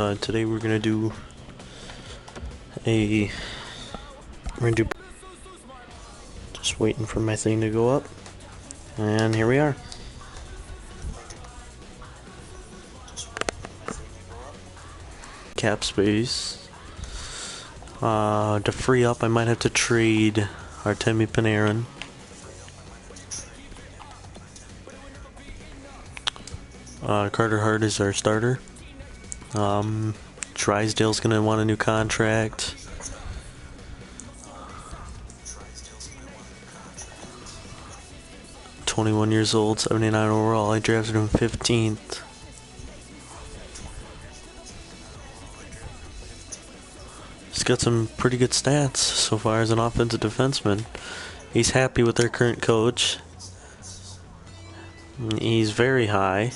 Today we're gonna do a. Just waiting for my thing to go up, and here we are. Cap space. To free up, I might have to trade Artemi Panarin. Carter Hart is our starter. Drysdale's gonna want a new contract. "21 years old, 79 overall. I drafted him 15th. He's got some pretty good stats so far as an offensive defenseman. He's happy with their current coach. He's very high.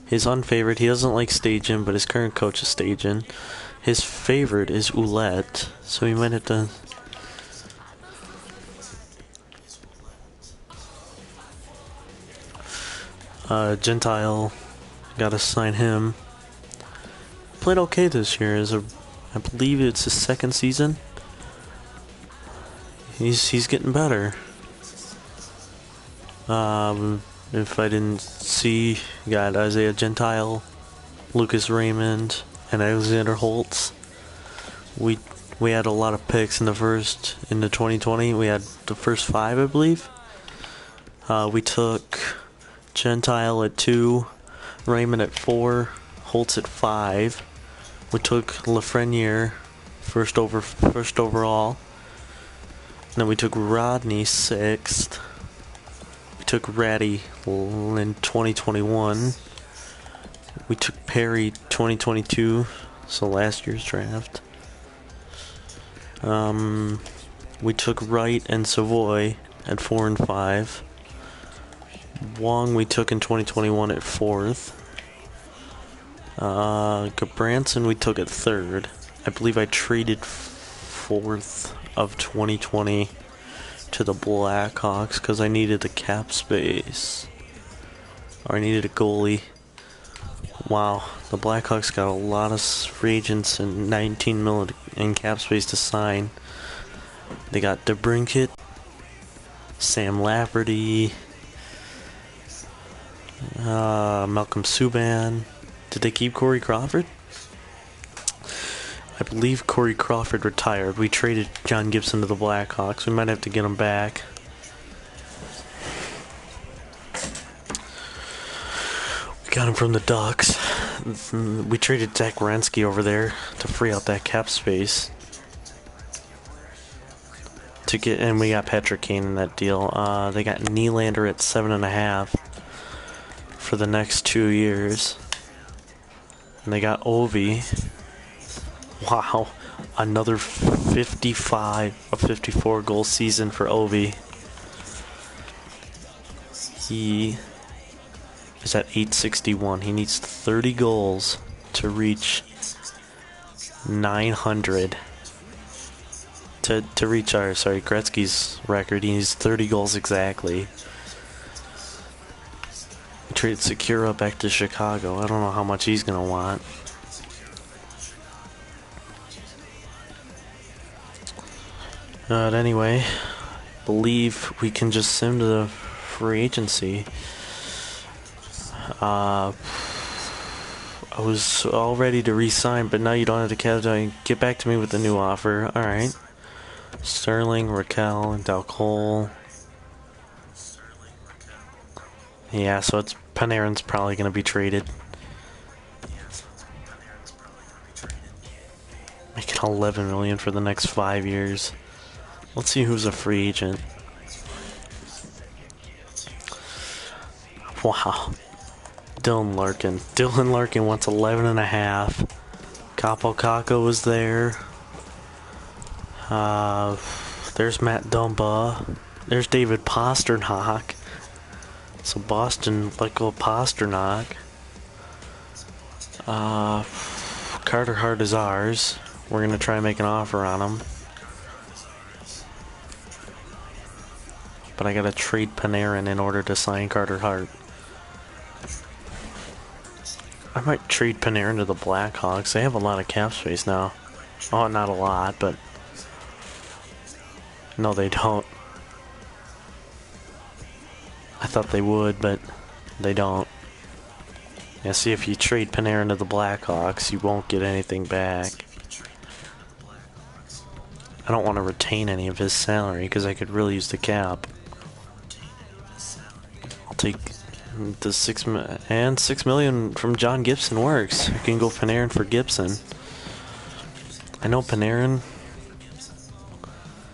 His unfavorite, he doesn't like Stajan, but his current coach is Stajan. His favorite is Ouellette, so he might have to... Gentile, gotta sign him. Played okay this year. I believe it's his second season. He's getting better. If I didn't see, you got Isaiah Gentile, Lucas Raymond, and Alexander Holtz. We had a lot of picks in the 2020. We had the first 5, I believe. We took Gentile at 2, Raymond at 4, Holtz at 5. We took Lafreniere first overall. And then we took Rodney 6th. We took Ratty in 2021. We took Perry 2022, so last year's draft. We took Wright and Savoy at 4 and 5. Wong we took in 2021 at 4th. Gabranson we took at 3rd. I believe I traded 4th of 2020 to the Blackhawks because I needed the cap space. Or I needed a goalie. Wow, the Blackhawks got a lot of free agents and 19 million in cap space to sign. They got DeBrincat, Sam Lafferty, Malcolm Subban. Did they keep Corey Crawford? I believe Corey Crawford retired. We traded John Gibson to the Blackhawks. We might have to get him back. We got him from the Ducks. We traded Zach Werenski over there to free out that cap space. And we got Patrick Kane in that deal. They got Nylander at 7.5 for the next 2 years. And they got Ovi. Wow, another 54 goal season for Ovi. He is at 861. He needs 30 goals to reach 900. To reach Gretzky's record. He needs 30 goals exactly. We traded Sekura back to Chicago. I don't know how much he's gonna want. But anyway, I believe we can just sim to the free agency. I was all ready to re-sign, but now you don't have to get back to me with the new offer. Alright. Sterling, Raquel, and Dalcole. Yeah, so Panarin's probably going to be traded. Making $11 million for the next 5 years. Let's see who's a free agent. Wow. Dylan Larkin. Dylan Larkin wants 11.5. Capo Caco was there. There's Matt Dumba. There's David Pasternak. So Boston let go of Pasternak. Carter Hart is ours. We're going to try and make an offer on him. But I got to trade Panarin in order to sign Carter Hart. I might trade Panarin to the Blackhawks. They have a lot of cap space now. Oh, not a lot, but no, they don't. I thought they would, but they don't. Yeah, see, if you trade Panarin to the Blackhawks, you won't get anything back. I don't want to retain any of his salary because I could really use the cap. I'll take the $6 million from John Gibson works. I can go Panarin for Gibson. I know Panarin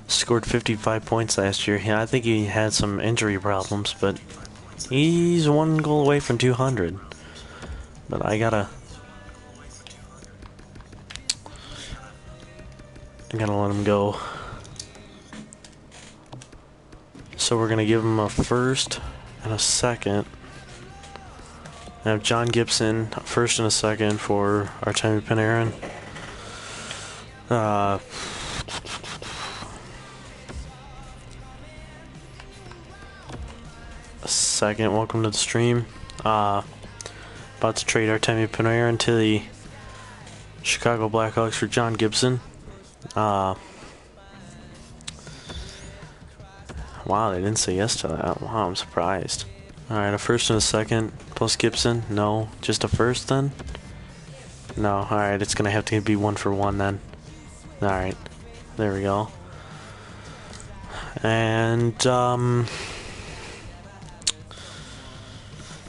scored 55 points last year. Yeah, I think he had some injury problems, but he's 1 goal away from 200. But I gotta let him go. So we're gonna give him a first and a second. I have John Gibson, a first and a second for Artemi Panarin. A second. Welcome to the stream. About to trade Artemi Panarin to the Chicago Blackhawks for John Gibson. Wow, they didn't say yes to that. Wow, I'm surprised. Alright, a first and a second plus Gibson. No, just a first then? No, alright, it's gonna have to be 1 for 1 then. Alright, there we go. And,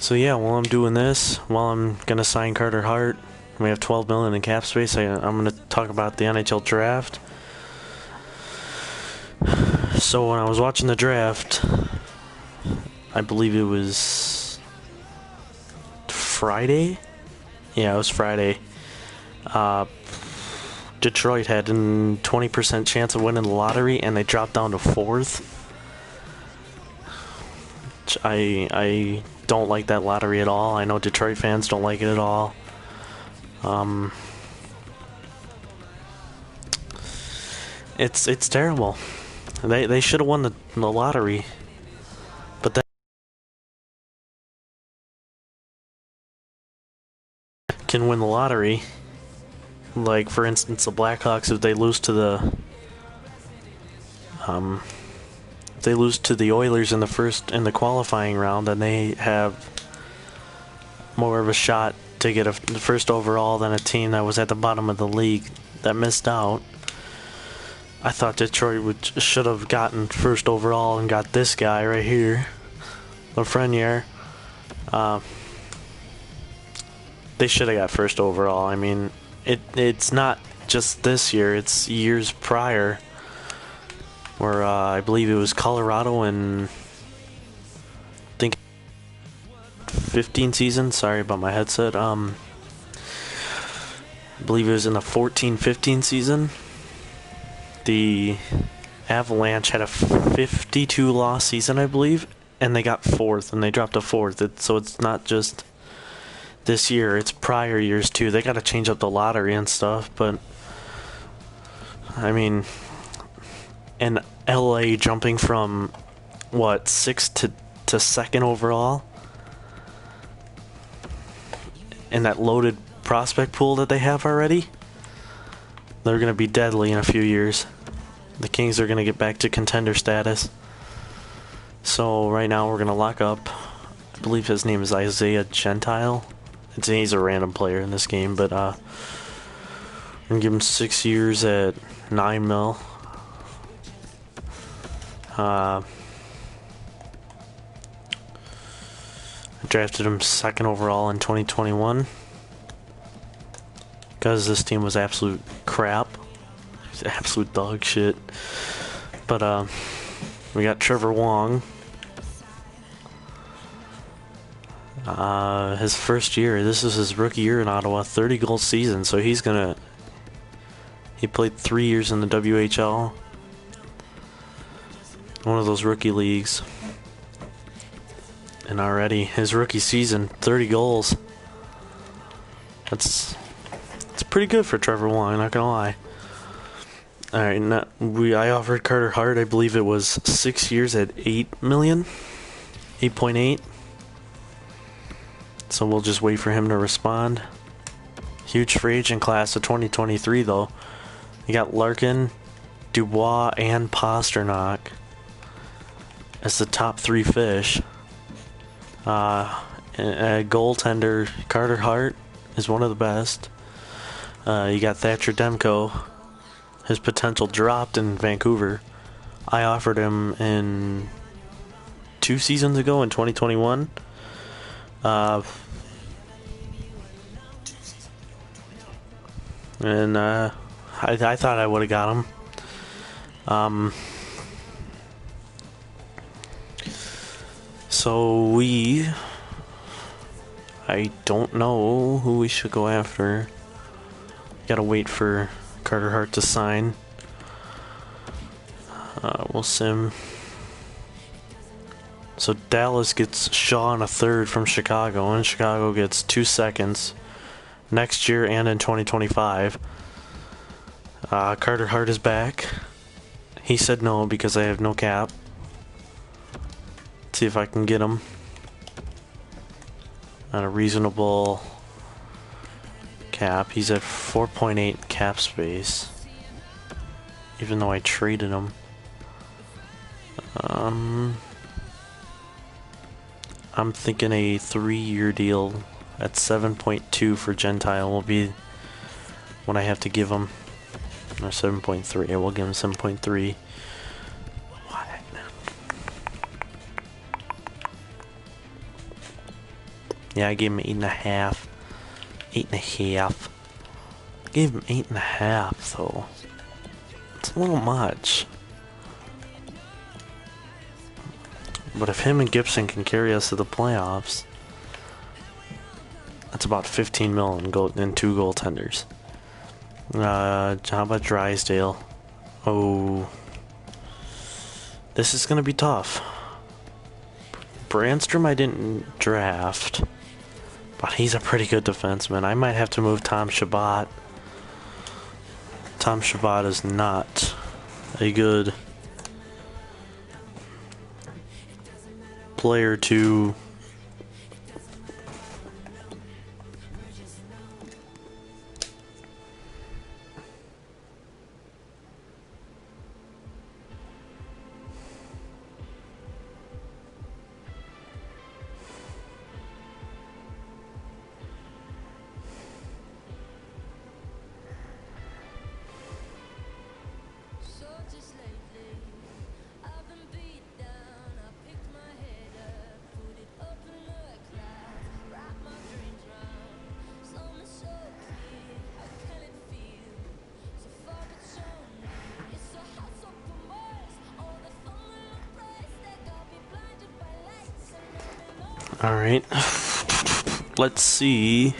so yeah, while I'm doing this, while I'm gonna sign Carter Hart, we have 12 million in cap space. I'm gonna talk about the NHL draft. So when I was watching the draft, I believe it was Friday. Yeah, it was Friday. Detroit had a 20% chance of winning the lottery, and they dropped down to 4th. I don't like that lottery at all. I know Detroit fans don't like it at all. It's terrible. They should have won the lottery, but then can win the lottery. Like for instance, the Blackhawks, if they lose to the Oilers in the qualifying round, then they have more of a shot to get the first overall than a team that was at the bottom of the league that missed out. I thought Detroit should have gotten first overall and got this guy right here, Lafreniere. They should have got first overall. I mean, it's not just this year; it's years prior, where I believe it was Colorado and I think 15 season. Sorry about my headset. I believe it was in the 14-15 season. The Avalanche had a 52-loss season, I believe, and they got 4th, and they dropped to 4th. So it's not just this year; it's prior years too. They got to change up the lottery and stuff, but I mean, and LA jumping from what 6th to 2nd overall, and that loaded prospect pool that they have already. They're going to be deadly in a few years. The Kings are going to get back to contender status. So right now we're going to lock up, I believe his name is Isaiah Gentile. He's a random player in this game, but we're going to give him 6 years at $9 million. I drafted him 2nd overall in 2021. Because this team was absolute crap. It's absolute dog shit. But, we got Trevor Wong. His first year, this is his rookie year in Ottawa, 30-goal season, so he played 3 years in the WHL. One of those rookie leagues. And already, his rookie season, 30 goals. It's pretty good for Trevor Wong, not gonna lie. Alright, I offered Carter Hart, I believe it was 6 years at $8 million. 8.8. So we'll just wait for him to respond. Huge free agent class of 2023 though. You got Larkin, Dubois, and Pasternak as the top 3 fish. A goaltender, Carter Hart, is one of the best. You got Thatcher Demko. His potential dropped in Vancouver. I offered him in 2 seasons ago in 2021. And I thought I would have got him. So I don't know who we should go after. Gotta wait for Carter Hart to sign. We'll sim. So Dallas gets Shaw in a third from Chicago, and Chicago gets 2 seconds next year and in 2025. Carter Hart is back. He said no because I have no cap. Let's see if I can get him on a reasonable cap. He's at 4.8 cap space, even though I traded him. I'm thinking a 3-year deal at 7.2 for Gentile will be what I have to give him. Or 7.3. I will give him 7.3. What? Yeah, I gave him 8.5. 8.5. Gave him 8.5 though. It's a little much. But if him and Gibson can carry us to the playoffs, that's about 15 mil in 2 goaltenders. How about Drysdale? Oh, this is gonna be tough. Brandstrom I didn't draft, but he's a pretty good defenseman. I might have to move Tom Chabot. Tom Chabot is not a good player to Alright, let's see.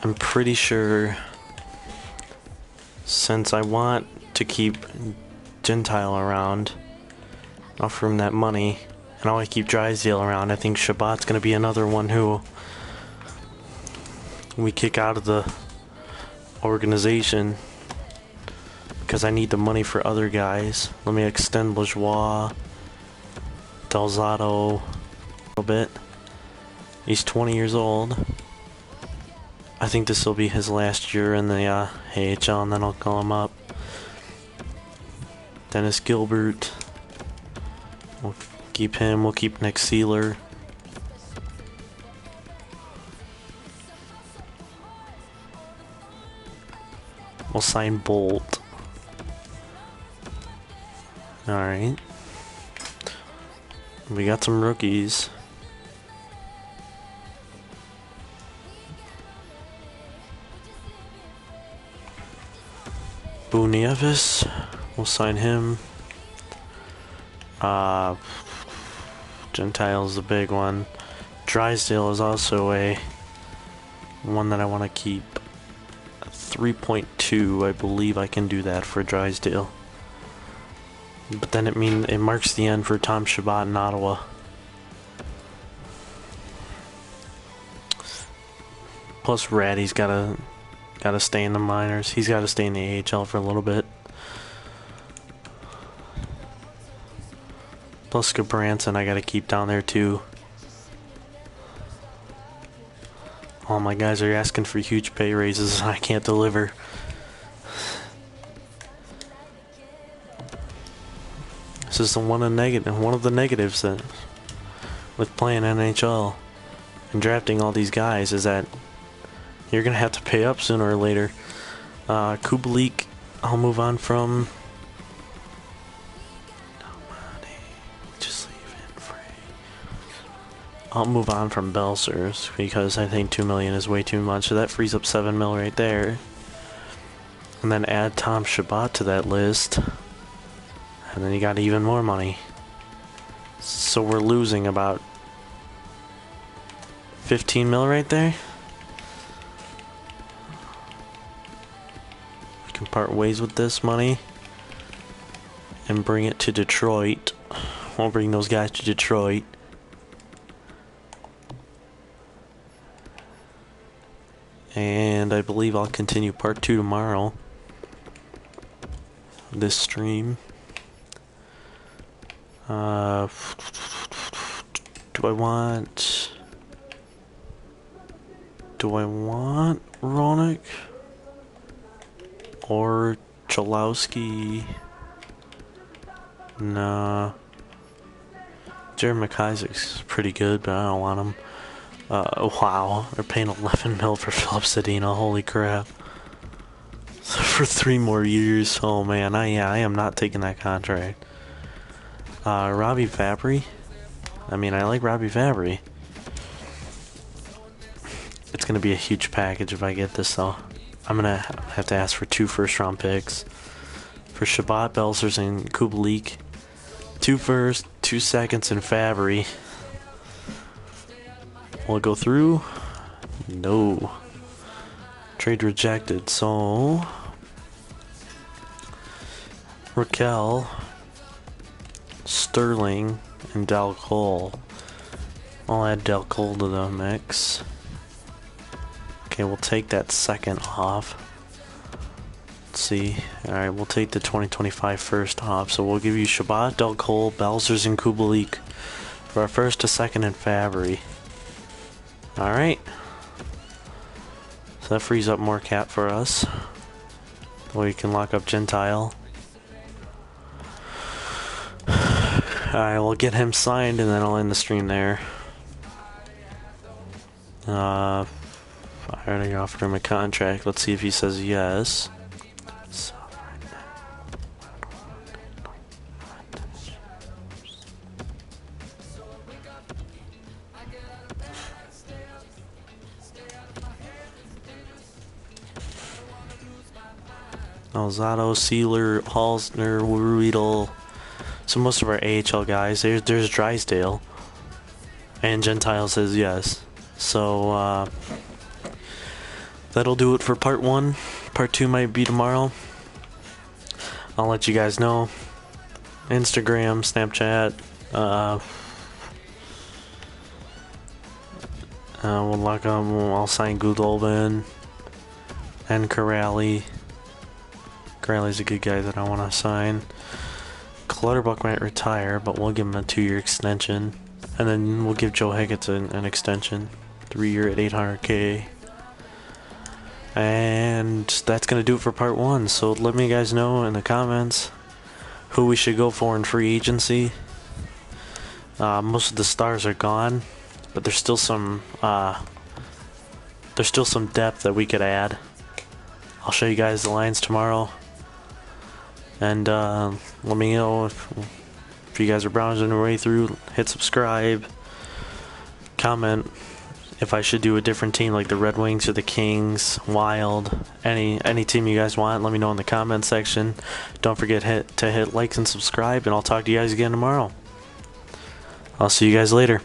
I'm pretty sure, since I want to keep Gentile around, offer him that money, and I want to keep Drysdale around, I think Chabot's going to be another one who we kick out of the organization, because I need the money for other guys. Let me extend Lajoie, Delzato a bit. He's 20 years old. I think this will be his last year in the AHL, and then I'll call him up. Dennis Gilbert. We'll keep him. We'll keep Nick Seeler. We'll sign Bolt. Alright. We got some rookies. Boo Nieves, we'll sign him. Gentile's the big one. Drysdale is also a one that I want to keep. 3.2, I believe I can do that for Drysdale. But then it marks the end for Tom Chabot in Ottawa. Plus Ratty's gotta stay in the minors. He's gotta stay in the AHL for a little bit. Plus Gabranson I gotta keep down there too. All my guys are asking for huge pay raises and I can't deliver. This is one of the negatives that with playing NHL and drafting all these guys is that you're gonna have to pay up sooner or later. Kubalik, I'll move on from. I'll move on from Belzers because I think 2 million is way too much. So that frees up 7 mil right there. And then add Tom Shabbat to that list. And then you got even more money. So we're losing about 15 mil right there. We can part ways with this money and bring it to Detroit. We'll bring those guys to Detroit. And I believe I'll continue part 2 tomorrow. This stream. Do I want Ronick or Chalowski? Nah. Jared McIsaac's pretty good, but I don't want him. Wow, they're paying 11 mil for Philip Sedina. Holy crap! For 3 more years. Oh man, I am not taking that contract. Robbie Fabry. I mean, I like Robbie Fabry. It's gonna be a huge package if I get this, though. I'm gonna have to ask for 2 first-round picks for Shabbat, Belzers, and Kubalik. 2 first, 2 seconds, and Fabry. Will it go through? No. Trade rejected. So Raquel, Sterling, and Del Cole. I'll add Del Cole to the mix. Okay, we'll take that second off. Let's see. Alright, we'll take the 2025 first off. So we'll give you Shabbat, Del Cole, Belzers, and Kubalik for our first, a second, and Fabry. Alright. So that frees up more cap for us. We can lock up Gentile. Alright, we'll get him signed and then I'll end the stream there. I already offered him a contract. Let's see if he says yes. Alzado, Sealer, Halsner, Ruedel. So most of our AHL guys. There's Drysdale. And Gentile says yes. So that'll do it for part 1. Part 2 might be tomorrow. I'll let you guys know. Instagram, Snapchat. We'll lock them. I'll sign Goodolben and Corrali. Corrali's a good guy that I want to sign. Clutterbuck might retire, but we'll give him a 2-year extension. And then we'll give Joe Higgins an extension. 3-year at $800K. And that's going to do it for part 1. So let me guys know in the comments who we should go for in free agency. Most of the stars are gone, but there's still some depth that we could add. I'll show you guys the lines tomorrow. And let me know if you guys are browsing your way through. Hit subscribe. Comment if I should do a different team like the Red Wings or the Kings, Wild, any team you guys want. Let me know in the comment section. Don't forget to hit likes and subscribe, and I'll talk to you guys again tomorrow. I'll see you guys later.